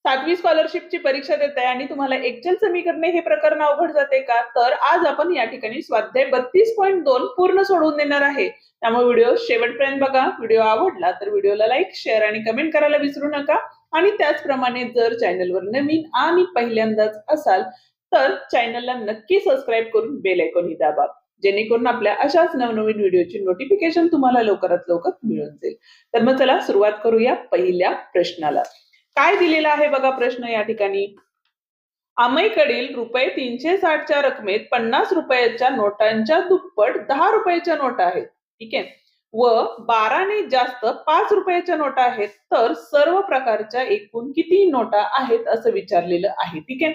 7वी स्कॉलरशिपची परीक्षा देताय आणि तुम्हाला एक्सेल समीकरणे हे प्रकरण अवघड जाते का? तर आज आपण या ठिकाणी स्वाध्याय 32.2 पूर्ण सोडवून देणार आहे. त्यामुळे व्हिडिओ शेवटपर्यंत बघा. व्हिडिओ आवडला तर व्हिडिओला लाईक, शेअर आणि कमेंट करायला विसरू नका. आणि त्याचप्रमाणे जर चॅनलवर नवीन आणि पहिल्यांदाच असाल तर चॅनलला नक्की सबस्क्राईब करून बेल आयकॉन दाबा, जेणेकरून आपल्या अशाच नवनवीन व्हिडिओची नोटिफिकेशन तुम्हाला लवकरात लवकर मिळून जाईल. तर मग चला सुरुवात करूया पहिल्या प्रश्नाला. काय दिलेला आहे बघा प्रश्न या ठिकाणी. आमईकडील रुपये 360च्या रकमेत 50 रुपयाच्या नोटांच्या दुप्पट 10 रुपयाच्या नोटा आहेत. ठीक आहे. व 12 ने जास्त 5 रुपयाच्या नोटा आहेत. तर सर्व प्रकारच्या एकूण किती नोटा आहेत असं विचारलेलं आहे. ठीक आहे.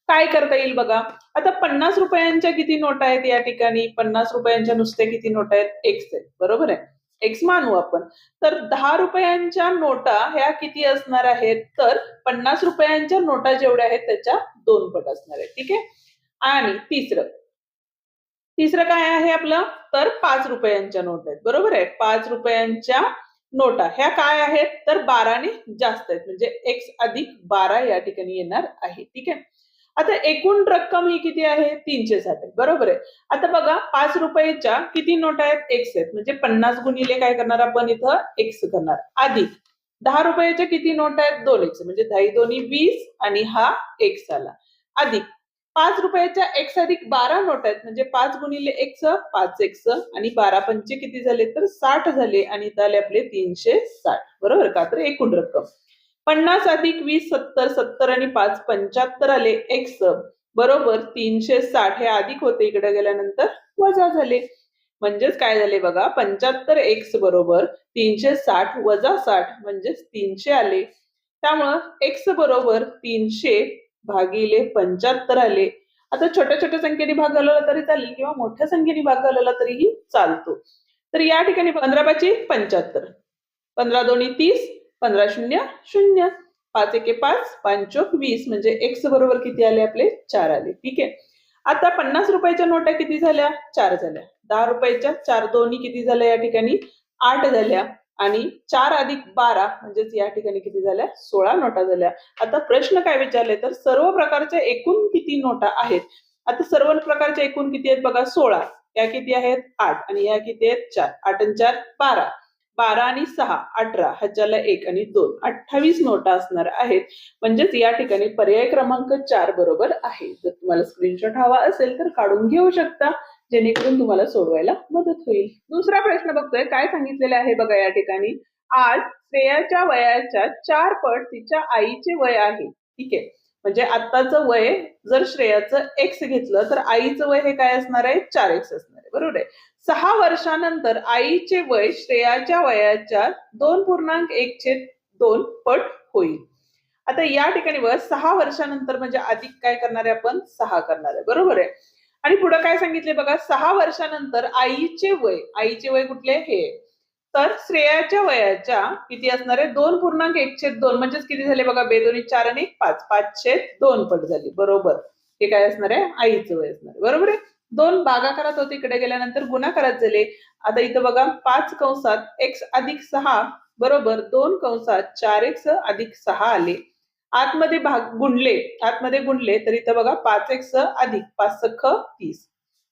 काय करता येईल बघा. आता 50 रुपयांच्या किती नोटा आहेत या ठिकाणी. 50 रुपयांच्या नुसत्या किती नोटा आहेत. एक्स आहेत. बरोबर आहे. एक्स मानू आपण. तर 10 रुपयांच्या नोटा ह्या किती असणार आहेत. तर 50 रुपयांच्या नोटा जेवढ्या आहेत त्याच्या 2 पट असणार आहेत. ठीक आहे. आणि तिसरं काय आहे आपलं. तर 5 रुपयांच्या नोट आहेत. बरोबर आहे. 5 रुपयांच्या नोटा ह्या काय आहेत. तर 12 ने जास्त आहेत. म्हणजे एक्स अधिक 12 या ठिकाणी येणार आहे. ठीक आहे. आता एकूण रक्कम ही किती आहे. 360 आहे. बरोबर आहे. आता बघा 5 रुपयाच्या किती नोटा आहेत. एक्स आहेत. म्हणजे 50 गुणिले काय करणार आपण इथं एक्स करणार. अधिक 10 रुपयाच्या किती नोटा आहेत. 2 एक्स. म्हणजे 10 दोन्ही 20 आणि हा एक्स आला. अधिक 5 रुपयाच्या एक्स अधिक 12 नोटा आहेत. म्हणजे 5 गुणिले एक्स 5 एक्स आणि 12 पंचे किती झाले तर 60 झाले आणि इथं आले आपले 360. बरोबर का. तर एकूण रक्कम 50 अधिक 20 70 70 आणि 5 75 आले. एक्स बरोबर 360 हे अधिक होते. इकडे गेल्यानंतर वजा झाले. म्हणजेच काय झाले बघा. 75 एक्स बरोबर 360 वजा 60 म्हणजेच 300 आले. त्यामुळं एक्स बरोबर 300 भागिले 75 आले. आता छोट्या छोट्या संख्येने भाग घालवला तरी चालेल किंवा मोठ्या संख्येने भाग घालवला तरीही चालतो. तर या ठिकाणी 15 5 75, 15 दोन्ही 30, 15 0 0, 5 1 5, 5 चोक 20 म्हणजे एक्स बरोबर किती आले आपले 4 आले. ठीक आहे. आता 50 रुपयाच्या नोटा किती झाल्या. 4 झाल्या. 10 रुपयाच्या 4 दोन्ही किती झाल्या या ठिकाणी 8 झाल्या. आणि 4 अधिक 12 म्हणजेच या ठिकाणी किती झाल्या 16 नोटा झाल्या. आता प्रश्न काय विचारले तर सर्व प्रकारच्या एकूण किती नोटा आहेत. आता सर्व प्रकारच्या एकूण किती आहेत बघा. 16. या किती आहेत 8 आणि या किती आहेत 4. 8 आणि 4 12, 12 आणि 6 18, ह्याच्याला 1 आणि 2 28 नोटा असणार आहेत. म्हणजेच या ठिकाणी पर्याय क्रमांक 4 बरोबर आहे. जर तुम्हाला स्क्रीनशॉट हवा असेल तर काढून घेऊ शकता, जेणेकरून तुम्हाला सोडवायला मदत होईल. दुसरा प्रश्न बघतोय. काय सांगितलेलं आहे बघा या ठिकाणी. आज श्रेयाच्या वयाच्या 4 पट तिच्या आईचे वय आहे. ठीक आहे. म्हणजे आत्ताचं वय जर श्रेयाचं एक्स घेतलं तर आईचं वय हे काय असणार आहे 4 एक्स असणार आहे. बरोबर आहे. 6 वर्षानंतर आईचे वय श्रेयाच्या वयाच्या 2.1/2 पट होईल. आता या ठिकाणी बघा 6 वर्षानंतर म्हणजे अधिक काय करणार आहे आपण 6 करणार आहे. बरोबर आहे. आणि पुढे काय सांगितले बघा. 6 वर्षानंतर आईचे वय कुठले हे. तर श्रेयाच्या वयाच्या किती असणार आहे 2.1/2 म्हणजेच किती झाले बघा. 2 दोन्ही 4 आणि 5, 5/2 पट झाली. बरोबर. हे काय असणार आहे आईचं वय असणार आहे. बरोबर आहे. 2 भागाकारात होते. इकडे गेल्यानंतर गुणाकारात झाले. आता इथं बघा 5 कंसात एक्स अधिक 6 बरोबर 2 कंसात 4x अधिक 6 आले. आतमध्ये गुणले तर इथं बघा 5x अधिक 5 सख 30.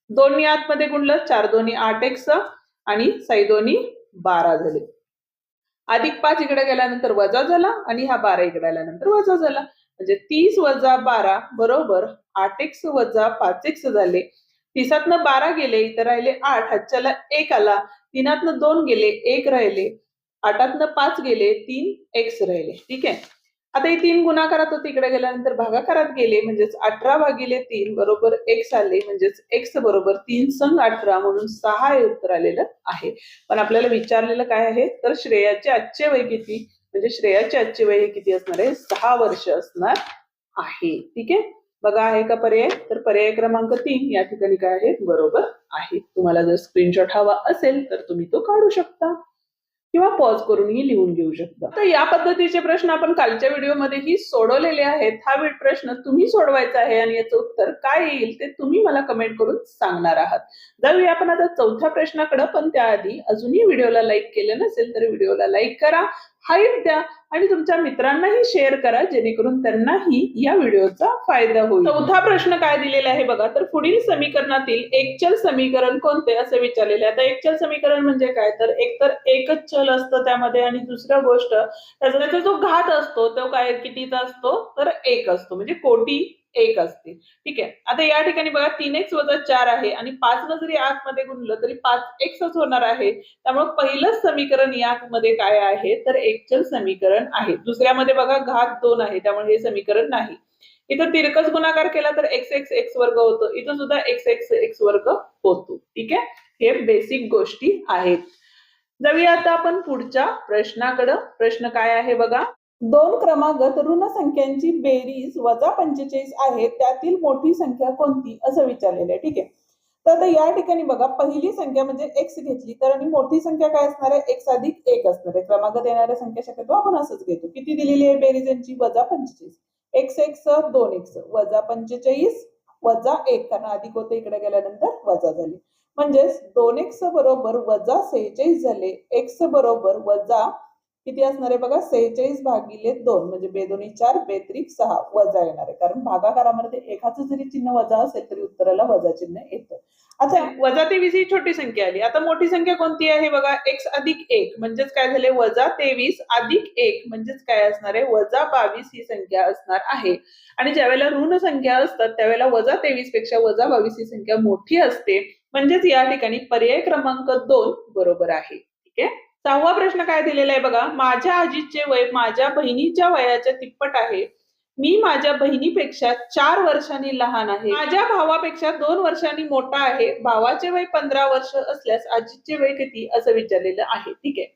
2 आतमध्ये गुणलं 4 दोन्ही 8x आणि 6 दोन्ही 12 झाले. अधिक 5 इकडे गेल्यानंतर वजा झाला आणि हा 12 इकडे आल्यानंतर वजा झाला. म्हणजे 30 वजा 12 बरोबर 8x वजा 5x झाले. 30तनं 12 गेले. इथं राहिले 8. ह्याच्याला 1 आला. 3तनं 2 गेले 1 राहिले. 8तनं 5 गेले 3x राहिले. ठीक आहे. आता हे 3 गुणाकारात होते. इकडे गेल्यानंतर भागाकारात गेले. म्हणजेच 18 भागिले 3 बरोबर x आले. म्हणजेच x बरोबर 3 संग 18 म्हणून 6 हे उत्तर आलेलं आहे. पण आपल्याला विचारलेलं काय आहे तर श्रेयाचे आजचे वय किती. म्हणजे श्रेयाचे आजचे वय हे किती असणार आहे 6 वर्ष असणार आहे. ठीक आहे. बघा आहे का पर्याय. तर पर्याय क्रमांक 3 या ठिकाणी काय आहे बरोबर आहे. तुम्हाला जर स्क्रीनशॉट हवा असेल तर तुम्ही तो काढू शकता किंवा पॉज करूनही लिहून घेऊ शकता. तर या पद्धतीचे प्रश्न आपण कालच्या व्हिडिओमध्येही सोडवलेले आहेत. हा प्रश्न तुम्ही सोडवायचा आहे आणि याचं उत्तर काय येईल ते तुम्ही मला कमेंट करून सांगणार आहात. जाऊया आपण आता चौथ्या प्रश्नाकडे. पण त्याआधी अजूनही व्हिडिओला लाईक केलं नसेल तर व्हिडिओला लाईक करा. हाईप द्या आणि तुमच्या मित्रांनाही शेअर करा, जेणेकरून त्यांनाही या व्हिडिओचा फायदा होईल. चौथा प्रश्न काय दिलेला आहे बघा, तर पुढील समीकरणातील एकचल समीकरण कोणते असे विचारलेले आहे. आता एकचल समीकरण म्हणजे काय, तर एकतर एकच चल असतं त्यामध्ये आणि दुसरा गोष्ट त्याचा जो घात असतो तो काय कितीचा असतो, तर एक असतो, म्हणजे कोटी एक असते. ठीक आहे. आता या ठिकाणी बघा 3x - 4 आहे आणि 5 न जरी आतमध्ये गुणलं तरी 5x होणार आहे. त्यामुळे पहिलंच समीकरण यामध्ये काय आहे, तर एकचल समीकरण आहे. दुसऱ्यामध्ये बघा घात 2 आहे, त्यामुळे हे समीकरण नाही. इथं तिरकस गुणाकार केला तर x वर्ग होतो, इथं सुद्धा x वर्ग होतो. ठीक आहे. हे बेसिक गोष्टी आहेत. जाऊया आता आपण पुढच्या प्रश्नाकडे. प्रश्न काय आहे बघा, दोन क्रमागत ऋण संख्यांची बेरीज -45 आहे, त्यातील मोठी संख्या कोणती असं विचारलेलं आहे. ठीक आहे. तर आता या ठिकाणी बघा पहिली संख्या म्हणजे x घेतली तर आणि मोठी संख्या काय असणार आहे, x + 1 असणार आहे. क्रमागत येणाऱ्या संख्या शक्यतो आपण असंच घेतो. किती दिलेली आहे बेरीज यांची, -45. x 2x -45 -1, कारण अधिक होते इकडे गेल्यानंतर वजा झाली. म्हणजेच 2x बरोबर -46 झाले. x बरोबर वजा किती असणार आहे बघा, 46 भागिले 2 म्हणजे बेदोनी 4 बेत्रिक 6 वजा येणार आहे, कारण भागाकारामध्ये एकाचं जरी चिन्ह वजा असेल तरी उत्तराला वजा चिन्ह येतं. आता -23 ही छोटी संख्या आली. आता मोठी संख्या कोणती आहे बघा, x + 1 म्हणजेच काय झाले, -23 + 1 म्हणजेच काय असणार आहे, -22 ही संख्या असणार आहे. आणि ज्यावेळेला ऋण संख्या असतात त्यावेळेला -23 पेक्षा -22 ही संख्या मोठी असते. म्हणजेच या ठिकाणी पर्याय क्रमांक 2 बरोबर आहे. ठीक आहे. सहावा प्रश्न काय दिलेला आहे बघा, माझ्या आजीचे वय माझ्या बहिणीच्या वयाच्या तिप्पट आहे. मी माझ्या बहिणीपेक्षा 4 वर्षांनी लहान आहे. माझ्या भावापेक्षा 2 वर्षांनी मोठा आहे. भावाचे वय 15 वर्ष असल्यास आजीचे वय किती असं विचारलेलं आहे. ठीक आहे.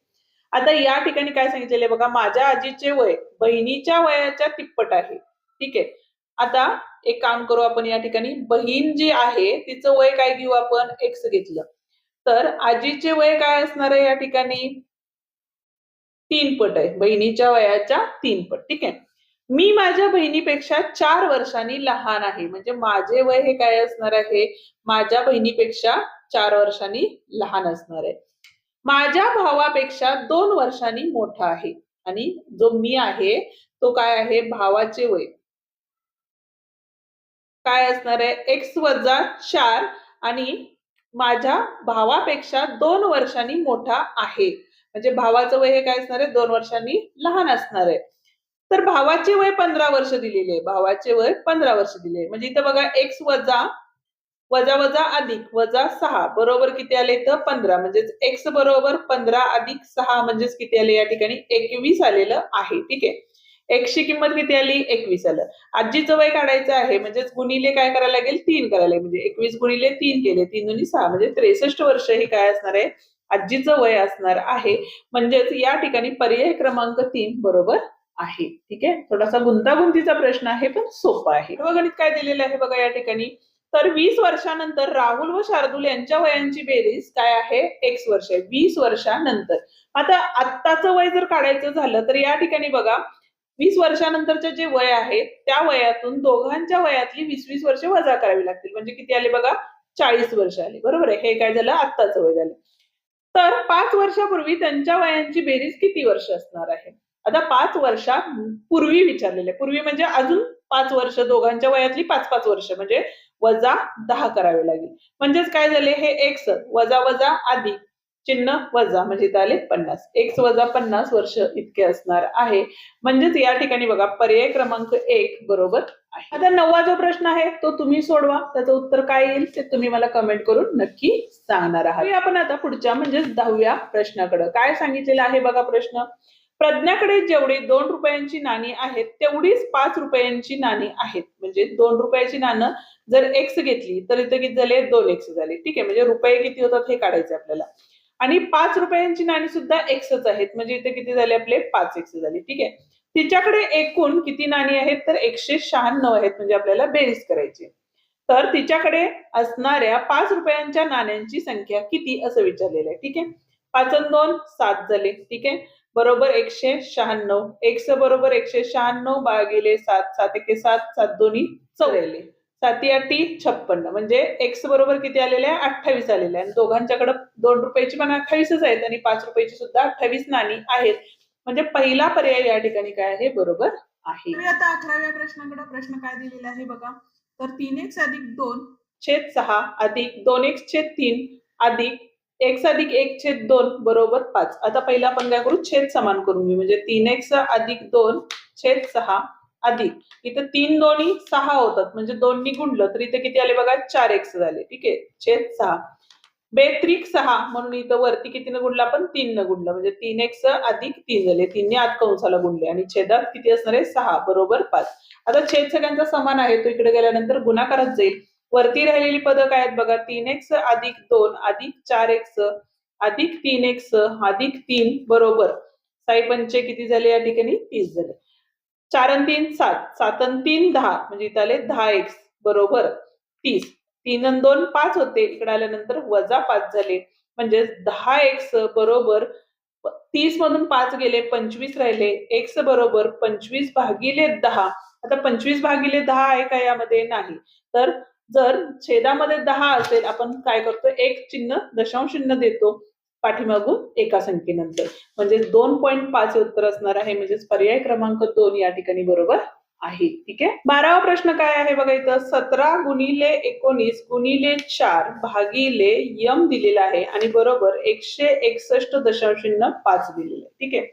आता या ठिकाणी काय सांगितलेलं आहे बघा, माझ्या आजीचे वय बहिणीच्या वयाच्या तिप्पट आहे. ठीक आहे. आता एक काम करू आपण, या ठिकाणी बहीण जी आहे तिचं वय काय घेऊ आपण, x घेतलं तर आजीचे वय काय असणार आहे, या ठिकाणी 3 पट आहे, बहिणीच्या वयाच्या 3 पट. ठीक आहे. मी माझ्या बहिणीपेक्षा 4 वर्षांनी लहान आहे, म्हणजे माझे वय हे काय असणार आहे, माझ्या बहिणीपेक्षा 4 वर्षांनी लहान असणार आहे. माझ्या भावापेक्षा 2 वर्षांनी मोठा आहे आणि जो मी आहे तो काय आहे, भावाचे वय काय असणार आहे, x - 4 आणि माझ्या भावापेक्षा 2 वर्षांनी मोठा आहे. म्हणजे भावाचं वय हे काय असणार आहे, 2 वर्षांनी लहान असणार आहे. तर भावाचे वय 15 वर्ष दिलेले आहे, भावाचे वय 15 वर्ष दिले. म्हणजे इथं बघा x वजा वजा वजा अधिक वजा 6 बरोबर किती आले, तर 15. म्हणजेच x बरोबर 15 अधिक 6 म्हणजेच किती आले, या ठिकाणी 21 आलेलं आहे. ठीक आहे. x ची किंमत किती आली, 21 आलं. आजीचं वय काढायचं आहे, म्हणजेच गुणिले काय करायला लागेल, 3 करायला लागेल. म्हणजे 21 गुणिले 3 केले, 3 दुनी 6 म्हणजे 63 वर्ष हे काय असणार आहे, आजीचं वय असणार आहे. म्हणजेच या ठिकाणी पर्याय क्रमांक 3 बरोबर आहे. ठीक आहे. थोडासा गुंतागुंतीचा प्रश्न आहे पण सोपा आहे. गणित काय दिलेलं आहे बघा या ठिकाणी, तर 20 वर्षानंतर राहुल व शार्दूल यांच्या वयांची बेरीज काय आहे, x वर्ष आहे. 20 वर्षानंतर. आता आत्ताचं वय जर काढायचं झालं तर या ठिकाणी बघा 20 वर्षानंतरचे जे वय आहे त्या वयातून दोघांच्या वयातली 20-20 वर्ष वजा करावी लागतील. म्हणजे किती आले बघा, 40 वर्ष आले. बरोबर आहे. हे काय झालं, आत्ताचं वय झालं. तर 5 वर्षापूर्वी त्यांच्या वयांची बेरीज किती वर्ष असणार आहे. आता 5 वर्षापूर्वी विचारलेले, पूर्वी म्हणजे अजून 5 वर्ष, दोघांच्या वयातली 5-5 वर्ष म्हणजे वजा 10 करावे लागेल. म्हणजेच काय झाले, हे x वजा वजा अधिक चिन्ह वजा म्हणजे इथे आले 50. x वजा 50 वर्ष इतके असणार आहे. म्हणजेच या ठिकाणी बघा पर्याय क्रमांक 1 बरोबर आहे. आता 9वा जो प्रश्न आहे तो तुम्ही सोडवा, त्याचं उत्तर काय येईल ते तुम्ही मला कमेंट करून नक्की सांगणार आहात. आपण आता पुढच्या म्हणजे 10व्या प्रश्नाकडे. काय सांगितलेलं आहे बघा प्रश्न, प्रज्ञाकडे जेवढे 2 रुपयांची नाणी आहेत तेवढीच 5 रुपयांची नाणी आहेत. म्हणजे 2 रुपयाची नाणं जर x घेतली तर इथे किती झाले, 2x झाले. ठीक आहे. म्हणजे रुपये किती होतात हे काढायचे आपल्याला. आणि 5 रुपयांची नाणी सुद्धा xच आहेत, म्हणजे इथे किती झाले आपले, 5x झाले. ठीक आहे. तिच्याकडे एकूण किती नाणी आहेत, तर 196 आहेत. म्हणजे आपल्याला बेरीज करायची. तर तिच्याकडे असणाऱ्या 5 रुपयांच्या नाण्यांची संख्या किती असं विचारलेलं आहे. ठीक आहे. 5 आणि 2 7 झाले. ठीक आहे. बरोबर 196. x बरोबर 196 भागिले 7, 7 एके 7, 7 दोन्ही 14, 7 8 56. म्हणजे x बरोबर किती आलेले आहे, 28 आलेले आहे. आणि दोघांच्याकडे 2 रुपयाची पण 28च आहेत आणि 5 रुपयाची सुद्धा 28 नाणी आहेत. म्हणजे पहिला पर्याय या ठिकाणी काय आहे, बरोबर आहे. आता 11व्या प्रश्नाकडे प्रश्न काय दिलेला आहे बघा. तर 3x अधिक 2/6 अधिक 2x/3 अधिक x अधिक 1/2 बरोबर 5. आता पहिला आपण काय करू, छेद समान करून घेऊ. म्हणजे 3x अधिक 2/6 अधिक इथं 3 दोन्ही 6 होतात, म्हणजे 2 नी गुणलं तर इथे किती आले बघा, 4x झाले. ठीक आहे, छेद 6 बेत्रिक 6 म्हणून इथं वरती कितीनं गुणलं आपण, 3 न गुणलं, म्हणजे 3x अधिक 3 झाले. 3 ने आत कंसाला गुणले आणि छेदात किती असणार आहे, 6 बरोबर 5. आता छेद सगळ्यांचा समान आहे, तो इकडे गेल्यानंतर गुणाकारात जाईल. वरती राहिलेली पदं काय आहेत बघा, 3x अधिक 2 अधिक 4x अधिक 3x अधिक 3 बरोबर 6 पंचे किती झाले या ठिकाणी, 30 झाले. 4 आणि 3 7, 7 आणि 3 10, म्हणजे इथे आले 10x बरोबर 30. 3 आणि 2 5 होते, इकडे आल्यानंतर वजा 5 झाले, म्हणजे 10x बरोबर 30 मधून 5 गेले, 25 राहिले. x बरोबर 25 भागिले 10. आता 25 भागिले 10 आहे का यामध्ये, नाही. तर जर छेदामध्ये 10 असेल, आपण काय करतो, एक चिन्ह दशांश चिन्ह देतो पाठीमागून एका संख्येनंतर, म्हणजे 2.5 उत्तर असणार आहे. म्हणजे पर्याय क्रमांक 2 या ठिकाणी बरोबर आहे. ठीक आहे. 12वा प्रश्न काय आहे बघा, इथं 17 गुणिले 19 गुणिले 4 भागिले यम दिलेला आहे आणि बरोबर 161.5 दिलेलं आहे. ठीक आहे,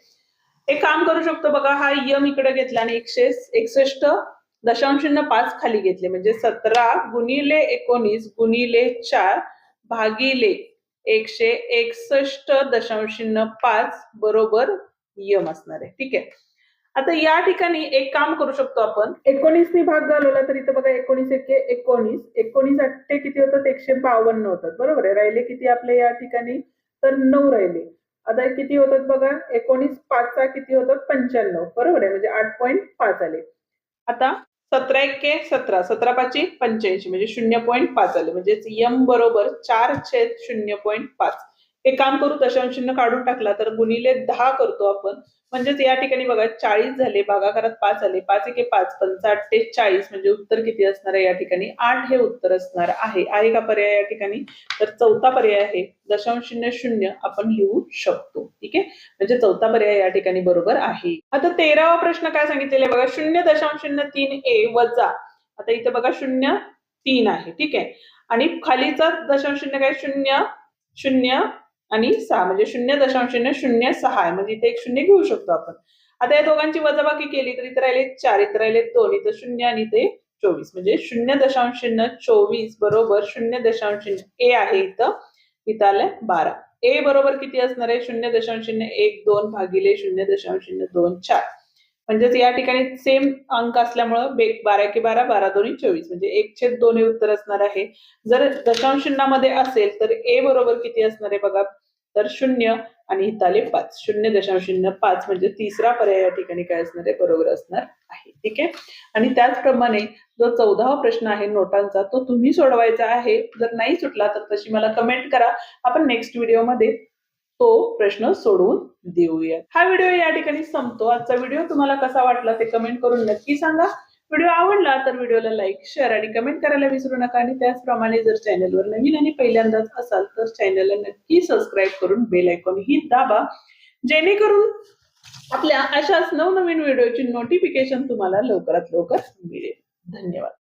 एक काम करू शकतो बघा, हा यम इकडे घेतला आणि 161.5 खाली घेतले, म्हणजे 17 गुणिले 19 गुणिले 4 भागिले 161.5 बरोबर यम असणार आहे. ठीक आहे. आता या ठिकाणी एक काम करू शकतो आपण, 19 ने भाग घालवला तर इथं बघा 19 एके 19, 19 8 किती होतात, 152 होतात. बरोबर आहे. राहिले किती आपले या ठिकाणी, तर 9 राहिले. आता किती होतात बघा, 19 5 किती होतात, 95. बरोबर आहे, म्हणजे 8.5 आले. आता 17 एके 17, 17 5 85, म्हणजे 0.5 आले. म्हणजे यम बरोबर 4/0.5. हे काम करू, दशांश चिन्ह काढून टाकला तर गुणिले 10 करतो आपण, म्हणजेच या ठिकाणी बघा 40 झाले, भागाकारात 5 आले, 5 एके 5, 5 40, म्हणजे उत्तर किती असणार आहे या ठिकाणी, 8 हे उत्तर असणार आहे. आहे का पर्याय या ठिकाणी, तर चौथा पर्याय आहे, दशांश चिन्ह 0 आपण लिहू शकतो. ठीक आहे, म्हणजे चौथा पर्याय या ठिकाणी बरोबर आहे. आता 13वा प्रश्न काय सांगितलेला आहे बघा, 0.3a वजा, आता इथे बघा 0.3 आहे. ठीक आहे, आणि खालीचा दशांश चिन्ह काय, 0 0 आणि 6, म्हणजे 0.006 आहे, म्हणजे इथे एक 0 घेऊ शकतो आपण. आता या दोघांची वजाबाकी केली तर इथे राहिले 4, इथे राहिले 2, इथे 0 आणि इथे 24, म्हणजे 0.24 बरोबर 0.a आहे इथं आलंय 12. ए बरोबर किती असणार आहे, 0.12 भागिले 0.24, म्हणजेच या ठिकाणी सेम अंक असल्यामुळं 12 एके 12, 12 दोन्ही 24, म्हणजे 1/2 हे उत्तर असणार आहे. जर दशांश चिन्हामध्ये असेल तर ए बरोबर किती असणार आहे बघा, तर 0 आणि इथं आले 5, 0.05, म्हणजे तिसरा पर्याय या ठिकाणी काय असणार आहे, बरोबर असणार आहे. ठीक आहे, आणि त्याचप्रमाणे जो 14वा प्रश्न आहे नोटांचा, तो तुम्ही सोडवायचा आहे. जर नाही सुटला तर तशी मला कमेंट करा, आपण नेक्स्ट व्हिडिओमध्ये तो प्रश्न सोडवून देऊया. हा व्हिडिओ या ठिकाणी संपतो. आजचा व्हिडिओ तुम्हाला कसा वाटला ते कमेंट करून नक्की सांगा. व्हिडिओ आवडला तर व्हिडिओला लाईक, शेअर आणि कमेंट करायला विसरू नका. आणि त्याचप्रमाणे जर चॅनलवर नवीन आणि पहिल्यांदाच असाल तर चॅनलला नक्की सबस्क्राईब करून बेल आयकॉन ही दाबा, जेणेकरून आपल्या अशाच नवनवीन व्हिडिओची नोटिफिकेशन तुम्हाला लवकरात लवकर मिळेल. धन्यवाद.